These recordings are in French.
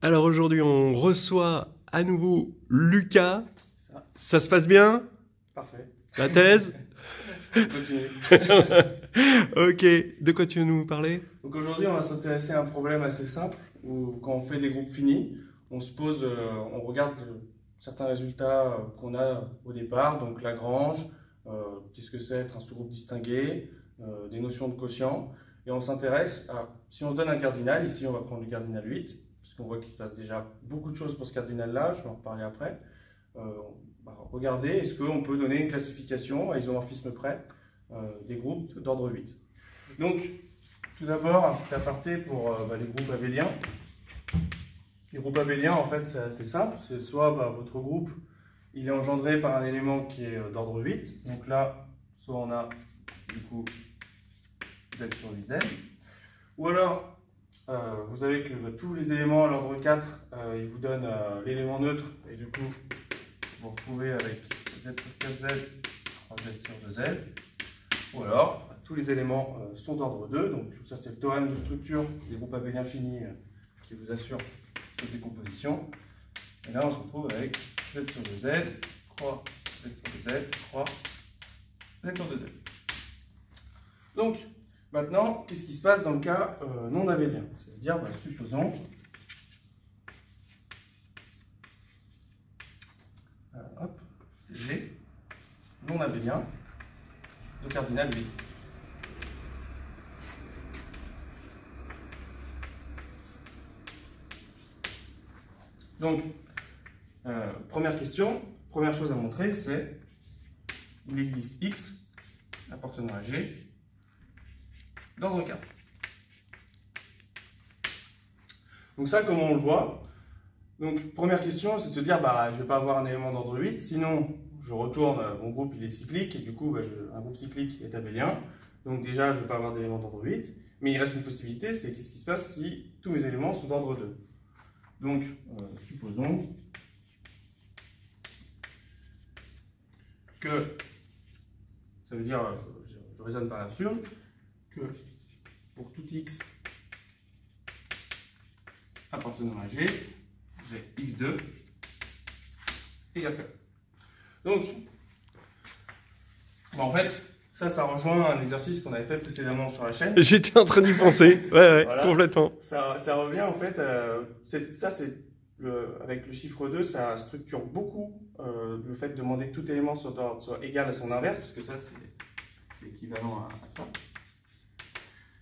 Alors aujourd'hui, on reçoit à nouveau Lucas. Ça. Ça se passe bien? Parfait. La thèse? Continue. Ok, de quoi tu veux nous parler? Donc aujourd'hui, on va s'intéresser à un problème assez simple où quand on fait des groupes finis, on se pose, on regarde certains résultats qu'on a au départ, donc Lagrange, qu'est-ce que c'est être un sous-groupe distingué, des notions de quotient, et on s'intéresse à, si on se donne un cardinal, ici on va prendre le cardinal 8, parce qu'on voit qu'il se passe déjà beaucoup de choses pour ce cardinal-là, je vais en reparler après. Regardez, est-ce qu'on peut donner une classification à isomorphisme près des groupes d'ordre 8. Donc, tout d'abord, un petit aparté pour les groupes abéliens. Les groupes abéliens, en fait, c'est assez simple. C'est soit votre groupe, il est engendré par un élément qui est d'ordre 8. Donc là, soit on a, du coup, Z sur Z. Ou alors, vous avez que tous les éléments à l'ordre 4, ils vous donnent l'élément neutre. Et du coup, vous vous retrouvez avec Z sur 4Z, 3Z sur 2Z. Ou alors, tous les éléments sont d'ordre 2. Donc ça, c'est le théorème de structure des groupes abéliens finis qui vous assure cette décomposition. Et là, on se retrouve avec Z sur 2Z, croix Z sur 2Z, croix Z sur 2Z. Donc, maintenant, qu'est-ce qui se passe dans le cas non abélien? C'est-à-dire, supposons G non abélien de cardinal 8. Donc, première question, première chose à montrer, c'est il existe X appartenant à G d'ordre 4. Donc ça, comment on le voit? Donc, première question, c'est de se dire, je ne vais pas avoir un élément d'ordre 8, sinon je retourne, mon groupe il est cyclique, et du coup, un groupe cyclique est abélien. Donc déjà, je ne vais pas avoir d'élément d'ordre 8, mais il reste une possibilité, c'est qu'est-ce qui se passe si tous mes éléments sont d'ordre 2. Donc, supposons que, ça veut dire, je raisonne par l'absurde, que pour tout X appartenant à G, j'ai X2 égale P. Donc, en fait, ça rejoint un exercice qu'on avait fait précédemment sur la chaîne. J'étais en train d'y penser, ouais, voilà. Complètement. Ça revient en fait, avec le chiffre 2, ça structure beaucoup le fait de demander que tout élément soit égal à son inverse, parce que ça c'est équivalent à ça.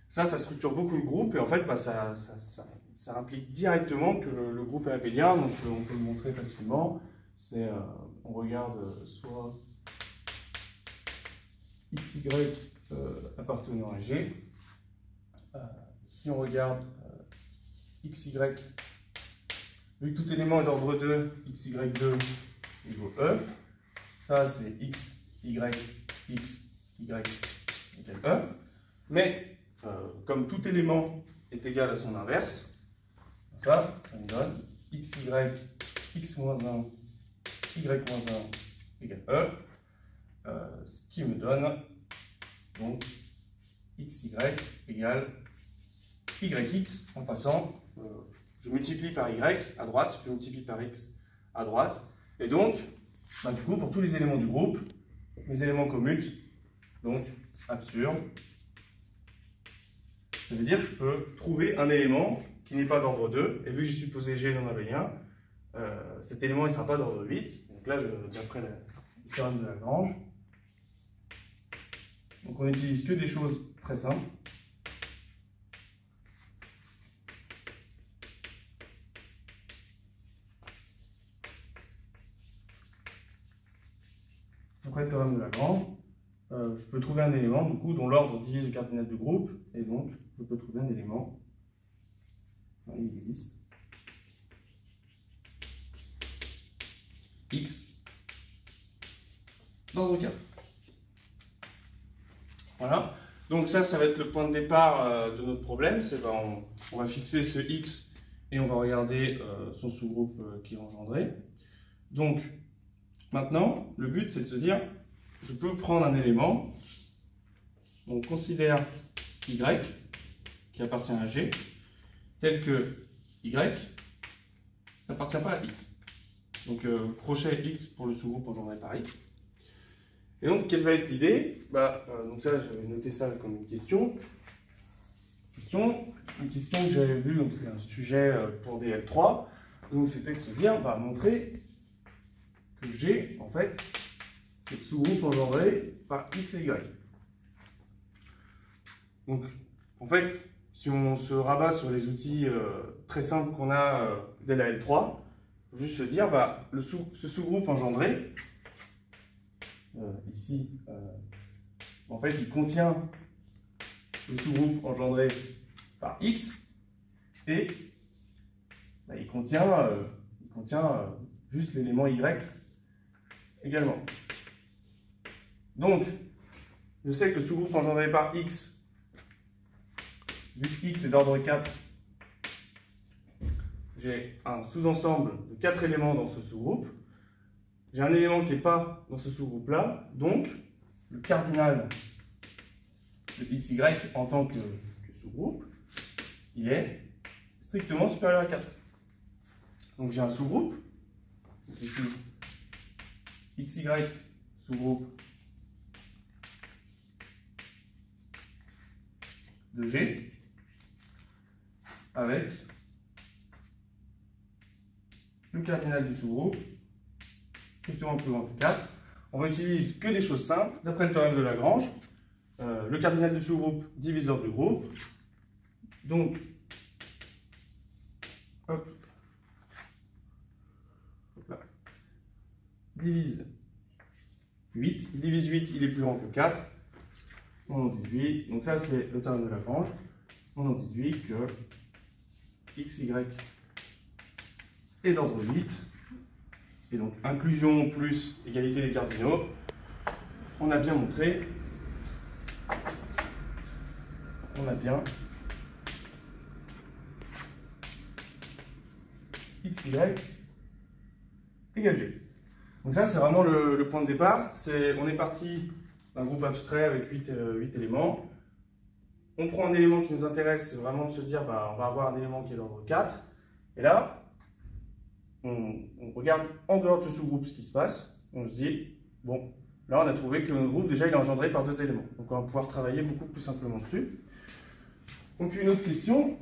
Ça structure beaucoup le groupe, et en fait, ça implique directement que le groupe est abélien, donc on peut le montrer facilement. On regarde soit XY appartenant à G. Si on regarde XY, vu que tout élément est d'ordre 2, XY2 égale E. Ça, c'est X, Y, X, Y égale E. Mais, comme tout élément est égal à son inverse, ça me donne XY, X-1, Y-1 égale E. Ce qui me donne donc XY égale YX en passant, je multiplie par Y à droite, je multiplie par X à droite, et donc, du coup, pour tous les éléments du groupe, les éléments commutent, donc absurde. Ça veut dire que je peux trouver un élément qui n'est pas d'ordre 2, et vu que j'ai supposé G non abélien, cet élément ne sera pas d'ordre 8, donc là, d'après le théorème de Lagrange. Donc on n'utilise que des choses très simples. Après le théorème de Lagrange, je peux trouver un élément du coup dont l'ordre divise le cardinal du groupe, et donc je peux trouver un élément, il existe, X d'ordre 4. Voilà, donc ça va être le point de départ de notre problème, on va fixer ce X et on va regarder son sous-groupe qui est engendré. Donc, maintenant, le but c'est de se dire, je peux prendre un élément, on considère Y, qui appartient à G, tel que Y n'appartient pas à X. Donc crochet X pour le sous-groupe engendré par X. Et donc, quelle va être l'idée? Donc ça, j'avais noté ça comme une question. Une question que j'avais vue, donc c'était un sujet pour des L3. Donc c'était de se dire, montrer que G, en fait, c'est le sous-groupe engendré par X et Y. Donc, en fait, si on se rabat sur les outils très simples qu'on a dès la L3, il faut juste se dire, ce sous-groupe engendré, ici, en fait, il contient le sous-groupe engendré par X et il contient juste l'élément Y également. Donc, je sais que le sous-groupe engendré par X, vu que X est d'ordre 4, j'ai un sous-ensemble de 4 éléments dans ce sous-groupe. J'ai un élément qui n'est pas dans ce sous-groupe-là, donc le cardinal de XY en tant que sous-groupe, il est strictement supérieur à 4. Donc j'ai un sous-groupe, ici, XY sous-groupe de G, avec le cardinal du sous-groupe, strictement plus grand que 4. On n'utilise que des choses simples, d'après le théorème de Lagrange. Le cardinal du sous-groupe divise l'ordre du groupe. Donc, hop là, divise 8. Il divise 8, il est plus grand que 4. On en déduit, donc ça c'est le théorème de Lagrange. On en déduit que XY est d'ordre 8. Et donc, inclusion plus égalité des cardinaux, on a bien montré, XY égale G. Donc ça, c'est vraiment le point de départ. On est parti d'un groupe abstrait avec 8 éléments. On prend un élément qui nous intéresse, c'est vraiment de se dire, on va avoir un élément qui est d'ordre 4. Et là, on regarde en dehors de ce sous-groupe ce qui se passe. On se dit, bon, là on a trouvé que notre groupe déjà il est engendré par 2 éléments. Donc on va pouvoir travailler beaucoup plus simplement dessus. Donc une autre question,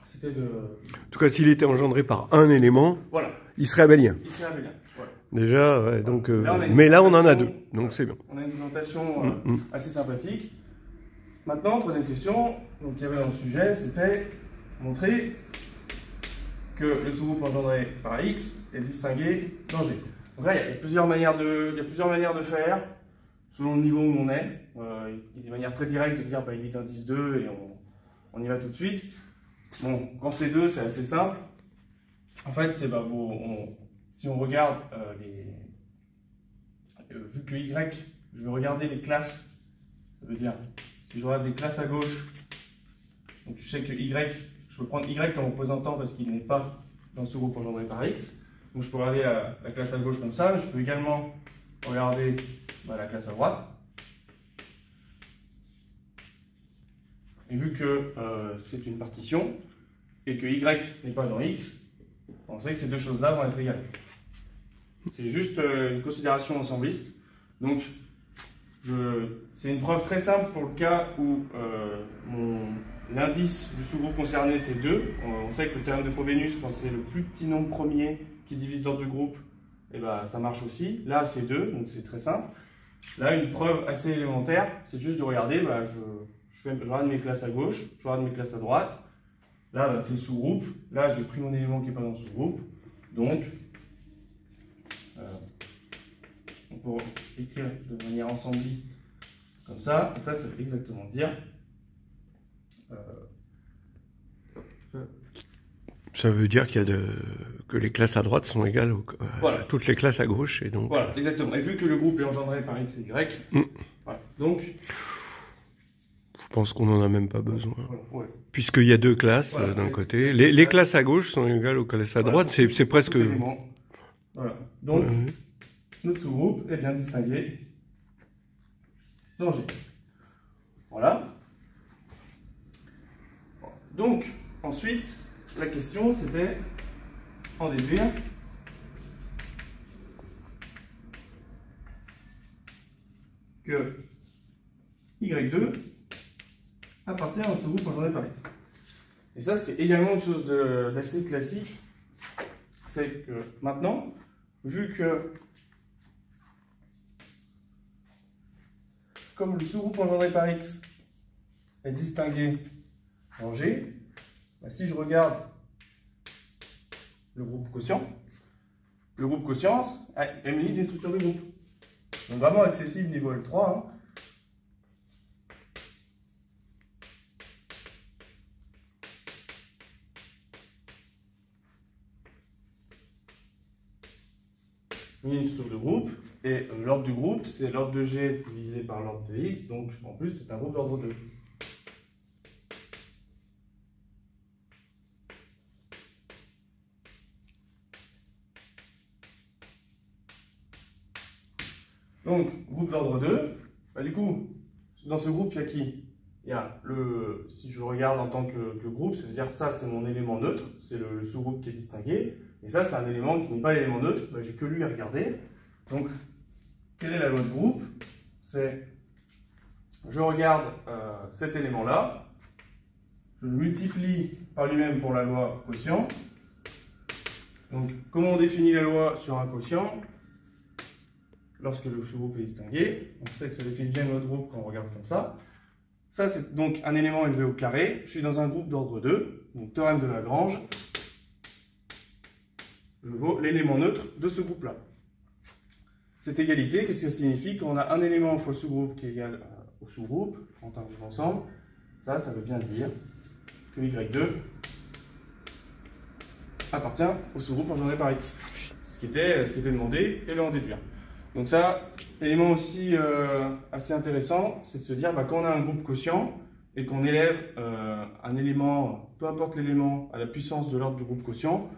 c'était de... En tout cas, s'il était engendré par un élément, voilà, il serait abélien. Il serait abélien, voilà. Déjà, ouais, donc, mais là on en a 2, donc c'est bien. On a une présentation assez sympathique. Maintenant, troisième question, donc il y avait dans le sujet, c'était montrer que le sous-groupe engendré par X est distingué dans G. Donc là, il y a plusieurs manières de faire, selon le niveau où on est. Il y a des manières très directes de dire il est d'indice 2 et on y va tout de suite. Bon, quand c'est 2, c'est assez simple. En fait, c'est si on regarde vu que Y, je vais regarder les classes, ça veut dire, si je regarde les classes à gauche, donc je sais que Y, je peux prendre Y comme représentant parce qu'il n'est pas dans ce groupe engendré par X. Donc je peux regarder la classe à gauche comme ça, mais je peux également regarder la classe à droite. Et vu que c'est une partition, et que Y n'est pas dans X, on sait que ces deux choses-là vont être égales. C'est juste une considération ensembliste. Donc, c'est une preuve très simple pour le cas où l'indice du sous-groupe concerné c'est 2. On sait que le théorème de Frobenius, quand c'est le plus petit nombre premier qui divise l'ordre du groupe, ça marche aussi. Là, c'est 2, donc c'est très simple. Là, une preuve assez élémentaire, c'est juste de regarder, je regarde mes classes à gauche, je regarde mes classes à droite. Là, c'est le sous-groupe. Là, j'ai pris mon élément qui n'est pas dans le sous-groupe. Donc, on peut écrire de manière ensembliste comme ça. Et ça veut exactement dire... Ça veut dire que les classes à droite sont égales à toutes les classes à gauche. Et donc... Voilà, exactement. Et vu que le groupe est engendré par X et Y, voilà. Donc... Je pense qu'on n'en a même pas besoin. Ouais. Puisqu'il y a 2 classes d'un côté. Les classes à gauche sont égales aux classes à droite. C'est presque... Voilà. Donc, notre sous-groupe est bien distingué dans G. Voilà. Donc, ensuite, la question c'était en déduire que Y2 appartient au sous-groupe engendré par X. Et ça, c'est également une chose d'assez classique. C'est que maintenant, vu que comme le sous-groupe engendré par X est distingué en G, bah, si je regarde le groupe quotient est muni d'une structure de groupe. Donc vraiment accessible niveau L3. Hein. Une structure de groupe, et l'ordre du groupe, c'est l'ordre de G divisé par l'ordre de X, donc en plus c'est un groupe d'ordre 2. Donc, groupe d'ordre 2, bah, du coup, dans ce groupe, il y a qui? Il y a le, si je regarde en tant que groupe, ça veut dire ça c'est mon élément neutre, c'est le sous-groupe qui est distingué, et ça c'est un élément qui n'est pas l'élément neutre, bah, j'ai que lui à regarder. Donc, quelle est la loi de groupe? C'est, je regarde cet élément-là, je le multiplie par lui-même pour la loi quotient. Donc, comment on définit la loi sur un quotient? Lorsque le sous-groupe est distingué, on sait que ça définit bien notre groupe quand on regarde comme ça. Ça, c'est donc un élément élevé au carré. Je suis dans un groupe d'ordre 2, donc théorème de Lagrange. Je vaux l'élément neutre de ce groupe-là. Cette égalité, qu'est-ce que ça signifie? Quand on a un élément fois le sous-groupe qui est égal au sous-groupe, quand on arrive ensemble, ça veut bien dire que Y2 appartient au sous-groupe engendré par X. Ce qui était demandé, et le en déduire. Donc ça, élément aussi assez intéressant, c'est de se dire, bah, quand on a un groupe quotient et qu'on élève un élément, peu importe l'élément, à la puissance de l'ordre du groupe quotient,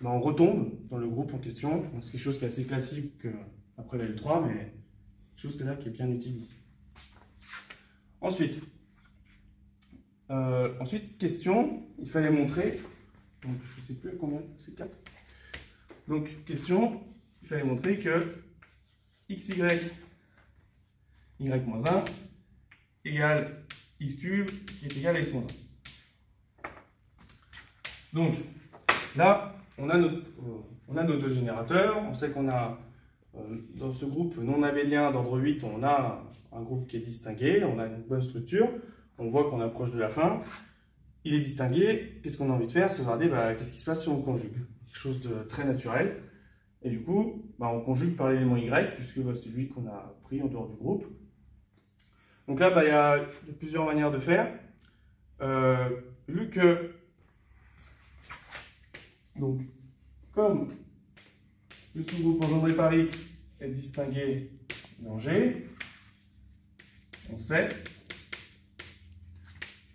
bah, on retombe dans le groupe en question. C'est quelque chose qui est assez classique après la L3, mais quelque chose là qui est bien utile ici. Ensuite, question, il fallait montrer, donc je ne sais plus combien, c'est 4. Donc question, il fallait montrer que xy, y-1 égale x cube qui est égal à x-1. Donc là, on a nos deux générateurs. On sait qu'on a dans ce groupe non abélien d'ordre 8, on a un groupe qui est distingué, on a une bonne structure. On voit qu'on approche de la fin. Il est distingué. Qu'est-ce qu'on a envie de faire? C'est de regarder qu'est-ce qui se passe si on conjugue. Quelque chose de très naturel. Et du coup, on conjugue par l'élément Y, puisque c'est lui qu'on a pris en dehors du groupe. Donc là, il y a plusieurs manières de faire. Vu que, donc, comme le sous-groupe engendré par X est distingué dans G, on sait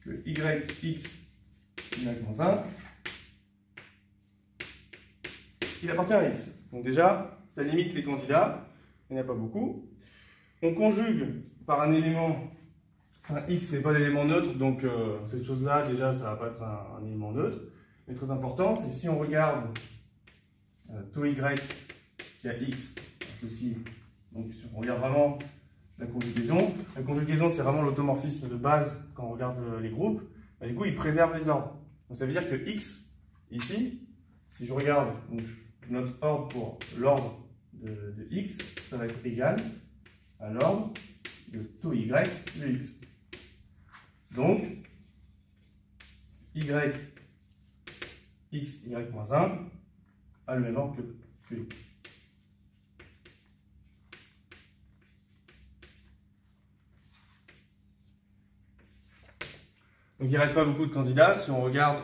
que YX, Y-1, il appartient à X. Donc déjà, ça limite les candidats, il n'y en a pas beaucoup. On conjugue par un élément, X n'est pas l'élément neutre, donc cette chose-là, déjà, ça ne va pas être un élément neutre. Mais très important, c'est si on regarde taux Y qui a X, ceci, donc on regarde vraiment la conjugaison. La conjugaison, c'est vraiment l'automorphisme de base quand on regarde les groupes. Du coup, il préserve les ordres. Donc ça veut dire que X, ici, si je regarde, donc je note ordre pour l'ordre de X, ça va être égal à l'ordre de taux Y de X. Donc, Y, X, Y-1 a le même ordre que X. Donc il ne reste pas beaucoup de candidats. Si on regarde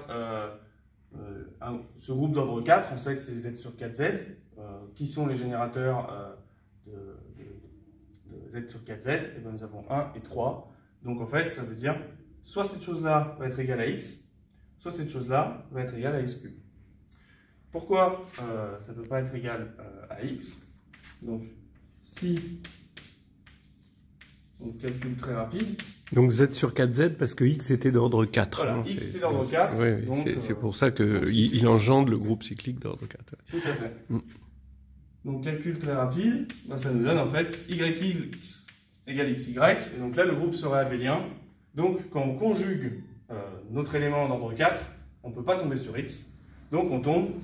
ce groupe d'ordre 4, on sait que c'est Z sur 4Z. Qui sont les générateurs de Z sur 4Z? Et bien, nous avons 1 et 3. Donc en fait, ça veut dire soit cette chose-là va être égale à X, soit cette chose-là va être égale à X cube. Pourquoi ça ne peut pas être égal à X? Donc si Donc calcul très rapide. Donc Z sur 4Z parce que X était d'ordre 4. Voilà, hein, X était d'ordre 4. Oui, c'est pour ça qu'il engendre le groupe cyclique d'ordre 4. Tout à fait. Donc calcul très rapide, ben, ça nous donne en fait YX égale XY. Et donc là, le groupe serait abélien. Donc quand on conjugue notre élément d'ordre 4, on ne peut pas tomber sur X. Donc on tombe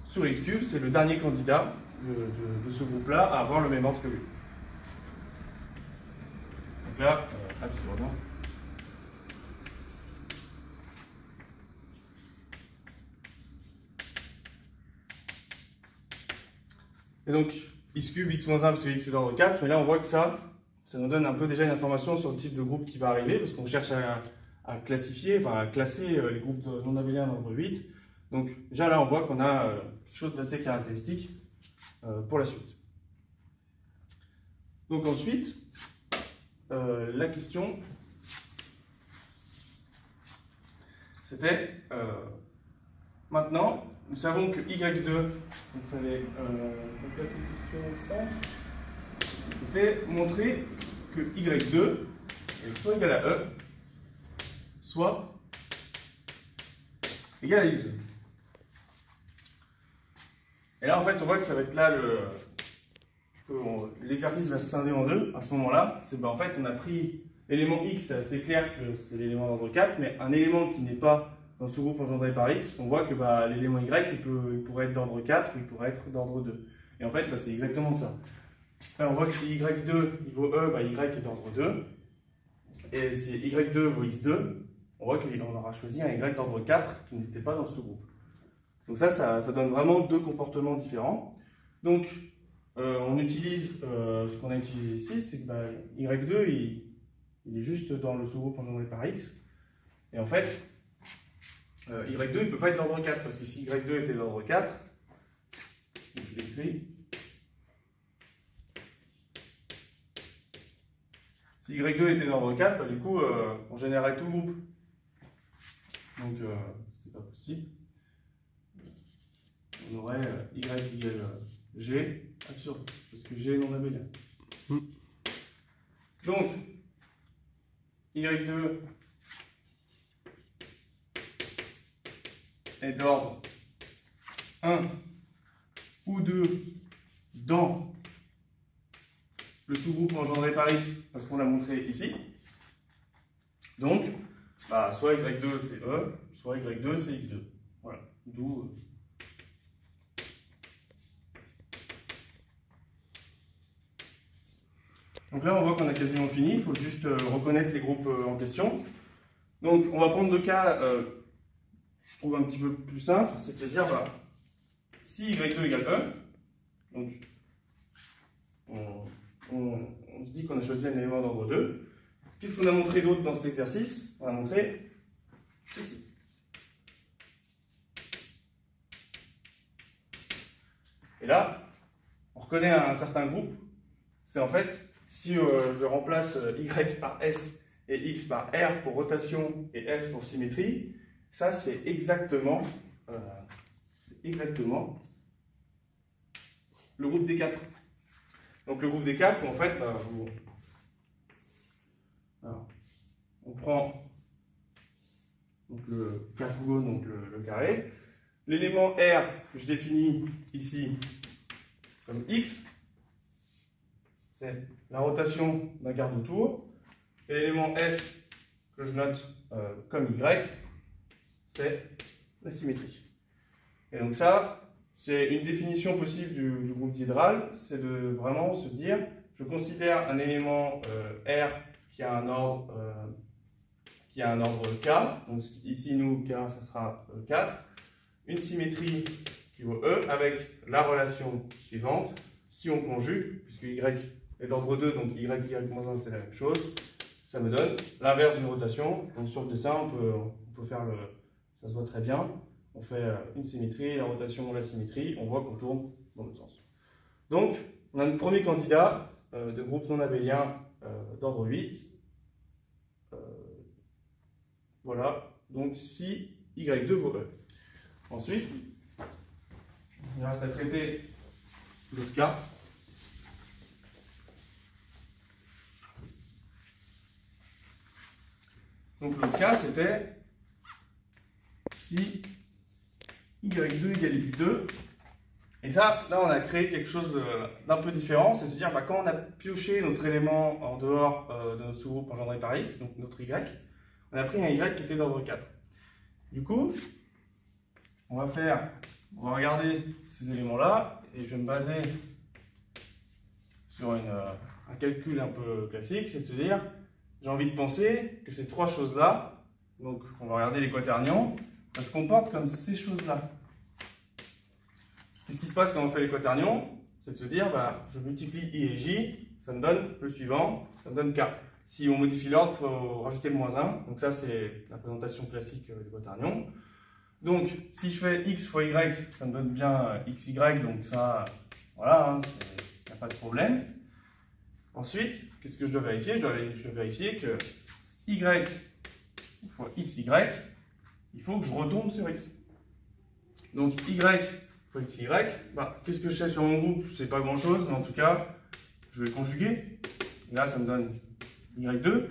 sur X cube, c'est le dernier candidat de ce groupe-là à avoir le même ordre que lui. Donc là, absurde. Hein. Et donc, X cube, X-1, parce que X est d'ordre 4, mais là on voit que ça nous donne un peu déjà une information sur le type de groupe qui va arriver, parce qu'on cherche à classifier, enfin à classer les groupes non abéliens d'ordre 8. Donc déjà là on voit qu'on a quelque chose d'assez caractéristique pour la suite. Donc ensuite, la question, c'était, maintenant, nous savons que Y2, il fallait, donc là c'est question 5, c'était montrer que Y2 est soit égal à E, soit égal à X2. Et là en fait on voit que ça va être là l'exercice va se scinder en deux à ce moment-là. C'est en fait on a pris l'élément X, c'est assez clair que c'est l'élément d'ordre 4, mais un élément qui n'est pas dans ce groupe engendré par X, on voit que l'élément Y il pourrait être d'ordre 4 ou il pourrait être d'ordre 2. Et en fait c'est exactement ça. Là, on voit que si Y2 il vaut E, Y est d'ordre 2. Et si Y2 vaut X2, on voit qu'on aura choisi un Y d'ordre 4 qui n'était pas dans ce groupe. Donc ça donne vraiment deux comportements différents. Donc on utilise ce qu'on a utilisé ici, c'est que Y2 il est juste dans le sous-groupe engendré par X. Et en fait, Y2 il ne peut pas être d'ordre 4, parce que si Y2 était d'ordre 4, je l'écris. Si Y2 était d'ordre 4, du coup, on générerait tout le groupe. Donc, c'est pas possible. On aurait Y égale G, absurde, parce que G est non abélien. Donc, Y2 est d'ordre 1 ou 2 dans le sous-groupe engendré par X, parce qu'on l'a montré ici. Donc, soit Y2 c'est E, soit Y2 c'est X2. Voilà, d'où... Donc là, on voit qu'on a quasiment fini, il faut juste reconnaître les groupes en question. Donc, on va prendre deux cas, je trouve un petit peu plus simple, c'est-à-dire, si Y2 égale E, donc, on se dit qu'on a choisi un élément d'ordre 2. Qu'est-ce qu'on a montré d'autre dans cet exercice? On a montré ceci. Et là, on reconnaît un certain groupe. C'est en fait, si je remplace Y par S et X par R pour rotation et S pour symétrie, ça c'est exactement le groupe des 4. Donc le groupe des 4, en fait, on prend donc le cargo, donc le carré. L'élément R que je définis ici comme X, c'est la rotation d'un quart de tour. Et l'élément S que je note comme Y, c'est la symétrie. Et donc ça, c'est une définition possible du groupe diédral, c'est de vraiment se dire, je considère un élément R qui a un ordre K, donc ici nous, K, ça sera 4, une symétrie qui vaut E avec la relation suivante, si on conjugue, puisque Y est d'ordre 2, donc Y-1 c'est la même chose, ça me donne l'inverse d'une rotation. Donc sur le dessin, on peut faire ça se voit très bien. On fait une symétrie, la rotation, la symétrie, on voit qu'on tourne dans l'autre sens. Donc, on a notre premier candidat de groupe non abélien d'ordre 8. Voilà, donc si Y2 vaut E. Ensuite, il reste à traiter l'autre cas. Donc l'autre cas, c'était si y2 égale x2. Et ça, là, on a créé quelque chose d'un peu différent, c'est de se dire, bah, quand on a pioché notre élément en dehors de notre sous-groupe engendré par x, donc notre y, on a pris un y qui était d'ordre 4. Du coup, on va regarder ces éléments-là, et je vais me baser sur un calcul un peu classique, c'est de se dire, j'ai envie de penser que ces trois choses-là, donc on va regarder les quaternions, ça se comporte comme ces choses-là. Qu'est-ce qui se passe quand on fait les quaternions? C'est de se dire, bah, je multiplie i et j, ça me donne le suivant, ça me donne k. Si on modifie l'ordre, il faut rajouter le -1. Donc ça, c'est la présentation classique des quaternions. Donc, si je fais x fois y, ça me donne bien xy, donc ça, voilà, hein, il n'y a pas de problème. Ensuite, qu'est-ce que je dois vérifier? Je dois vérifier que y fois xy, il faut que je retombe sur x. Donc, y fois xy, bah, qu'est-ce que je sais sur mon groupe? C'est pas grand chose, mais en tout cas, je vais conjuguer. Et là, ça me donne y2.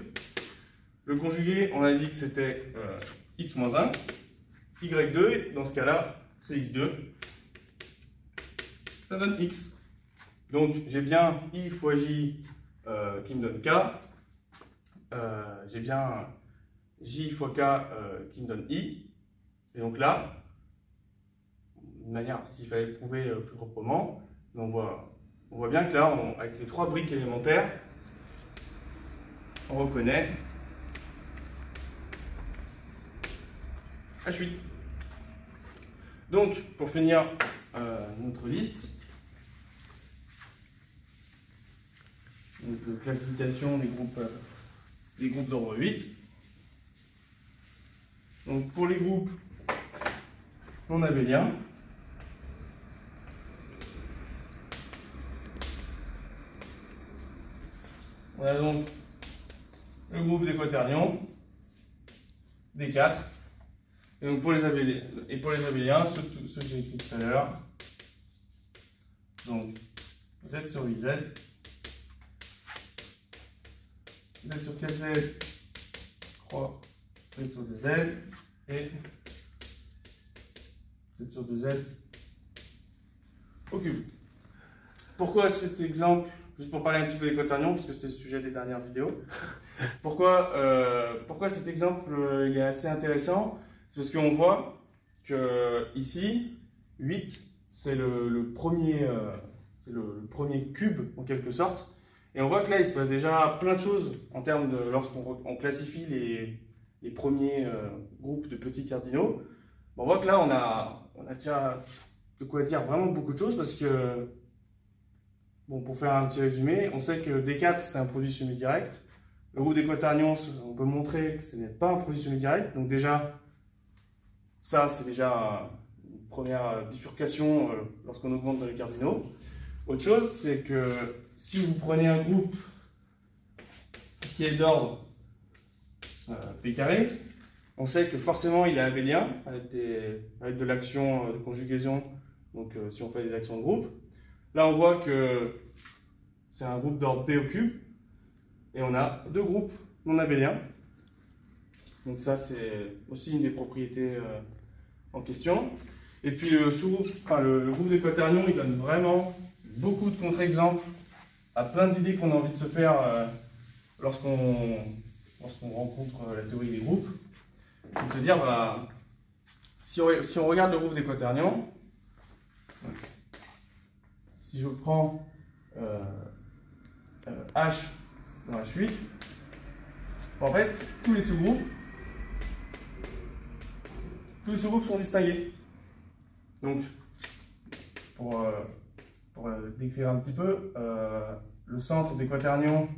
Le conjugué, on a dit que c'était x-1. y2, dans ce cas-là, c'est x2. Ça donne x. Donc, j'ai bien i fois j qui me donne k. J'ai bien j fois k qui me donne i. Et donc là, de manière, s'il fallait le prouver plus proprement, on voit bien que là, avec ces trois briques élémentaires, on reconnaît H8. Donc, pour finir notre liste, donc, classification des groupes d'ordre 8. Donc, pour les groupes non abéliens, on a donc le groupe des quaternions, des 4. Et donc pour les abéliens, ceux que j'ai écrits tout à l'heure, donc z sur 8z, z sur 4z, je crois, z sur 2z, et z sur 2z au cube. Pourquoi cet exemple? Juste pour parler un petit peu des quaternions, parce que c'était le sujet des dernières vidéos. Pourquoi cet exemple il est assez intéressant? C'est parce qu'on voit que ici, 8, c'est le premier cube en quelque sorte. Et on voit que là, il se passe déjà plein de choses en termes de lorsqu'on classifie les premiers groupes de petits cardinaux. On voit que là, on a déjà de quoi dire vraiment beaucoup de choses parce que, bon, pour faire un petit résumé, on sait que D4, c'est un produit semi-direct. Le groupe des quaternions, on peut montrer que ce n'est pas un produit semi-direct. Donc déjà, ça, c'est déjà une première bifurcation lorsqu'on augmente dans les cardinaux. Autre chose, c'est que si vous prenez un groupe qui est d'ordre P carré, on sait que forcément il est abélien avec de l'action de conjugaison, donc si on fait des actions de groupe. Là, on voit que c'est un groupe d'ordre P au cube, et on a deux groupes non abéliens. Donc ça, c'est aussi une des propriétés en question. Et puis le groupe des quaternions, il donne vraiment beaucoup de contre-exemples à plein d'idées qu'on a envie de se faire lorsqu'on rencontre la théorie des groupes. C'est de se dire, bah, si on regarde le groupe des quaternions, si je prends H dans H8, en fait, tous les sous-groupes sont distingués. Donc, pour décrire un petit peu, le centre des quaternions,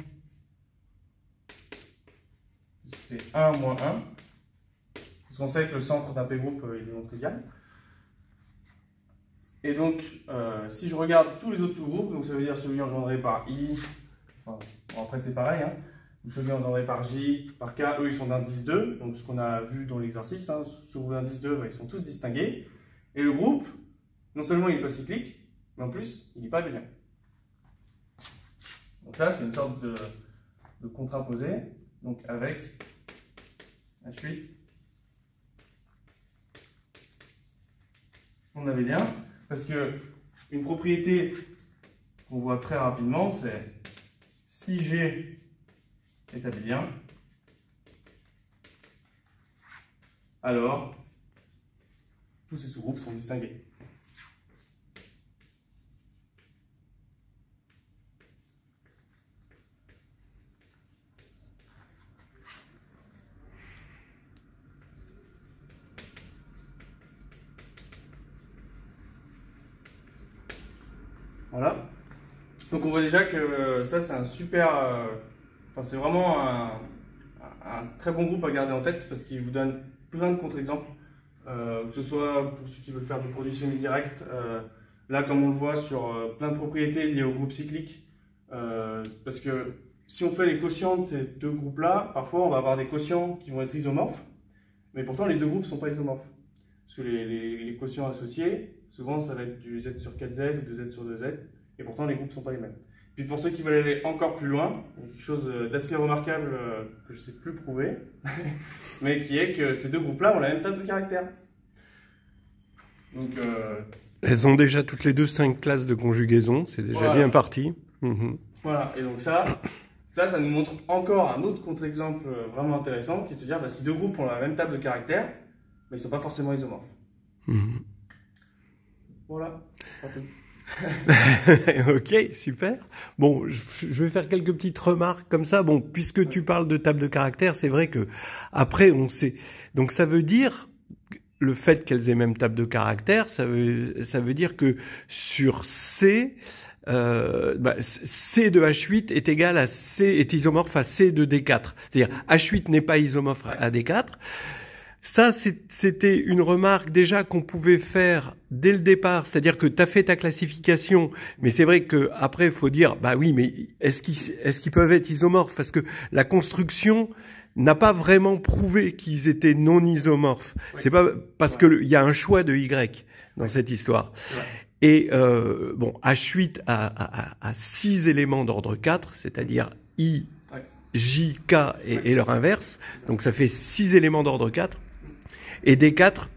c'est 1 moins 1. Parce qu'on sait que le centre d'un P-groupe il est non trivial. Et donc, si je regarde tous les autres sous-groupes, donc ça veut dire celui engendré par I, enfin, bon, après c'est pareil, hein, ou celui engendré par J, par K, eux ils sont d'indice 2, donc ce qu'on a vu dans l'exercice, hein, sous-groupe d'indice 2, bah, ils sont tous distingués. Et le groupe, non seulement il n'est pas cyclique, mais en plus il n'est pas abélien. Donc ça c'est une sorte de contraposé, donc avec H8. On avait bien, parce que une propriété qu'on voit très rapidement, c'est si G est abélien, alors tous ces sous-groupes sont distingués. Voilà. Donc on voit déjà que ça c'est un super, enfin c'est vraiment un très bon groupe à garder en tête parce qu'il vous donne plein de contre-exemples, que ce soit pour ceux qui veulent faire du produit semi-direct, là comme on le voit sur plein de propriétés liées au groupe cyclique, parce que si on fait les quotients de ces deux groupes-là, parfois on va avoir des quotients qui vont être isomorphes, mais pourtant les deux groupes ne sont pas isomorphes. Parce que les quotients associés, souvent ça va être du Z sur 4Z ou du Z sur 2Z, et pourtant les groupes ne sont pas les mêmes. Puis pour ceux qui veulent aller encore plus loin, il y a quelque chose d'assez remarquable que je ne sais plus prouver, mais qui est que ces deux groupes-là ont la même table de caractères. Donc, elles ont déjà toutes les deux 5 classes de conjugaison, c'est déjà voilà. Bien parti. Voilà, et donc ça nous montre encore un autre contre-exemple vraiment intéressant, qui est de se dire, bah, si deux groupes ont la même table de caractères, mais ils ne sont pas forcément isomorphes. Voilà, c'est pas tout. Ok, super. Bon, je vais faire quelques petites remarques comme ça. Bon, puisque tu parles de table de caractères, c'est vrai que après on sait. Donc ça veut dire le fait qu'elles aient même table de caractères, ça veut dire que sur C, C de H8 est égal à est isomorphe à C de D4. C'est-à-dire H8 n'est pas isomorphe à D4. Ça, c'était une remarque déjà qu'on pouvait faire dès le départ, c'est-à-dire que tu as fait ta classification, mais c'est vrai que après il faut dire, bah oui, mais est-ce qu'ils peuvent être isomorphes? Parce que la construction n'a pas vraiment prouvé qu'ils étaient non isomorphes. Oui. C'est pas parce que il y a un choix de Y dans cette histoire. Et bon, H8 a 6 éléments d'ordre 4, c'est-à-dire I, J, K et leur inverse. Donc ça fait 6 éléments d'ordre 4. Et D4,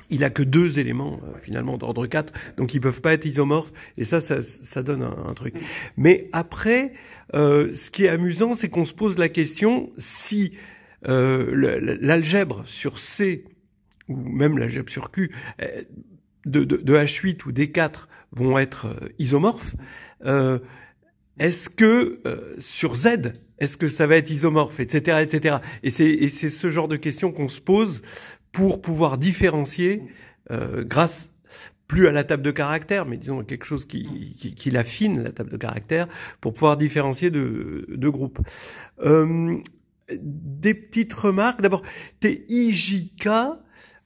il a que 2 éléments finalement d'ordre 4, donc ils peuvent pas être isomorphes. Et ça donne un truc. Mais après, ce qui est amusant, c'est qu'on se pose la question si l'algèbre sur C ou même l'algèbre sur Q de H8 ou D4 vont être isomorphes. Est-ce que sur Z, est-ce que ça va être isomorphe, etc., etc. Et c'est ce genre de questions qu'on se pose pour pouvoir différencier grâce plus à la table de caractères, mais disons quelque chose qui l'affine, la table de caractères, pour pouvoir différencier de groupes. Des petites remarques. D'abord, TIJK.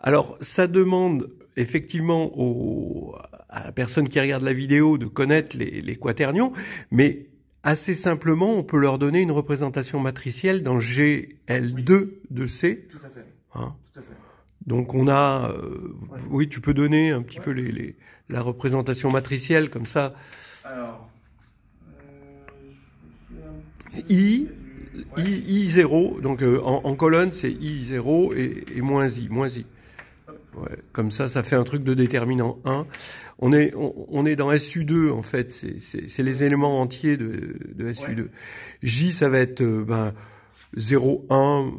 Alors, ça demande effectivement à la personne qui regarde la vidéo de connaître les quaternions, mais assez simplement, on peut leur donner une représentation matricielle dans GL2 de C. Tout à fait. Hein? Tout à fait. Donc on a, oui, tu peux donner un petit peu la représentation matricielle comme ça. Alors, I0, donc en colonne c'est I0 et moins I. Ouais, comme ça fait un truc de déterminant 1. On est dans SU2 en fait, c'est les éléments entiers de SU2. Ouais. J ça va être 0, 1,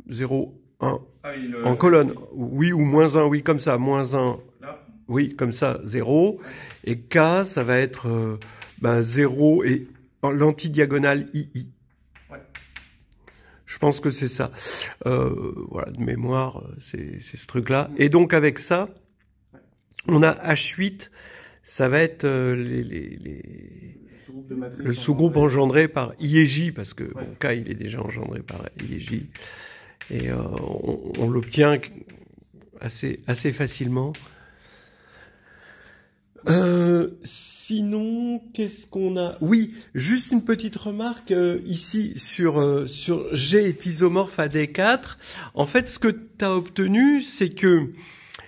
0, 1 en colonne. Oui, ou moins 1, oui, comme ça, moins 1. Là. Oui, comme ça, 0. Ouais. Et K ça va être 0 et l'antidiagonale II. Ouais. Je pense que c'est ça. Voilà, de mémoire, c'est ce truc-là. Et donc avec ça, on a H8, ça va être le sous-groupe engendré par I et J, parce que bon, K il est déjà engendré par I et J. Et on l'obtient assez facilement. Sinon, qu'est-ce qu'on a? Oui, juste une petite remarque ici sur G est isomorphe à D4. En fait, ce que tu as obtenu, c'est que,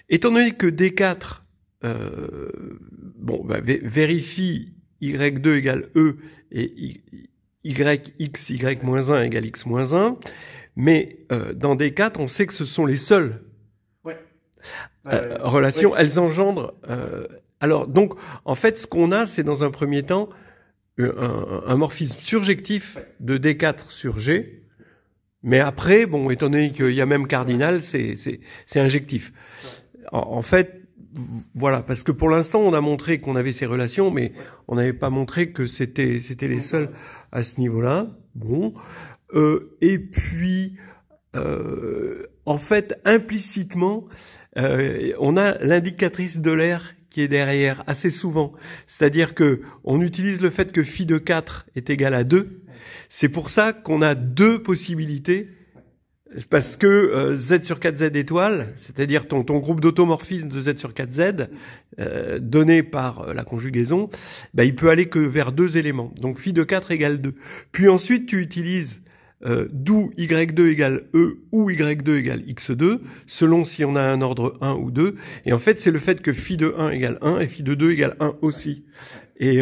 étant donné que D4 vérifie Y2 égale E et YX, Y-1 égale X-1, Mais dans D4, on sait que ce sont les seules relations. Elles engendrent... alors, donc, en fait, ce qu'on a, c'est dans un premier temps un morphisme surjectif de D4 sur G. Mais après, bon, étant donné qu'il y a même cardinal, c'est injectif. En fait, voilà, parce que pour l'instant, on a montré qu'on avait ces relations, mais on n'avait pas montré que c'était les seuls à ce niveau-là. Bon, et puis, en fait, implicitement, on a l'indicatrice de l'air qui est derrière assez souvent. C'est-à-dire que on utilise le fait que phi de 4 est égal à 2. C'est pour ça qu'on a deux possibilités. Parce que Z sur 4Z étoile, c'est-à-dire ton groupe d'automorphisme de Z sur 4Z, donné par la conjugaison, bah, il peut aller que vers deux éléments. Donc phi de 4 égale 2. Puis ensuite, tu utilises d'où Y2 égale E ou Y2 égale X2, selon si on a un ordre 1 ou 2. Et en fait, c'est le fait que phi de 1 égale 1 et phi de 2 égale 1 aussi. Et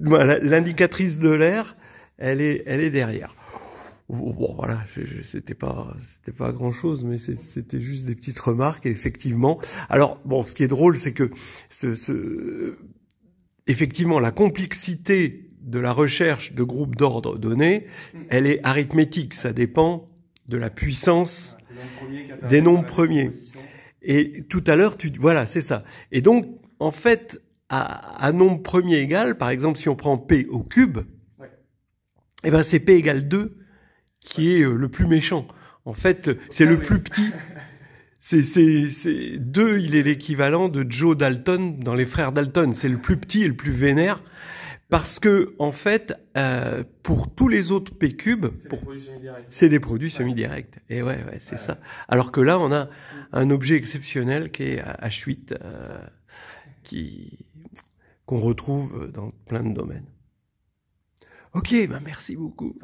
voilà, l'indicatrice de l'air, elle est derrière. Bon, voilà, c'était pas grand chose, mais c'était juste des petites remarques, et effectivement. Alors, bon, ce qui est drôle, c'est que effectivement, la complexité de la recherche de groupes d'ordre donnés, elle est arithmétique. Ça dépend de la puissance des nombres premiers. Et tout à l'heure, voilà, c'est ça. Et donc, en fait, à nombre premier égal, par exemple, si on prend P au cube, eh ben, c'est P égale 2 qui est le plus méchant. En fait, c'est le plus petit. C'est 2, il est l'équivalent de Joe Dalton dans les frères Dalton. C'est le plus petit et le plus vénère. Parce que, en fait, pour tous les autres P cubes, c'est des produits semi-directs. Et ouais, c'est ça. Alors que là, on a un objet exceptionnel qui est H8, qu'on retrouve dans plein de domaines. Ok, ben merci beaucoup.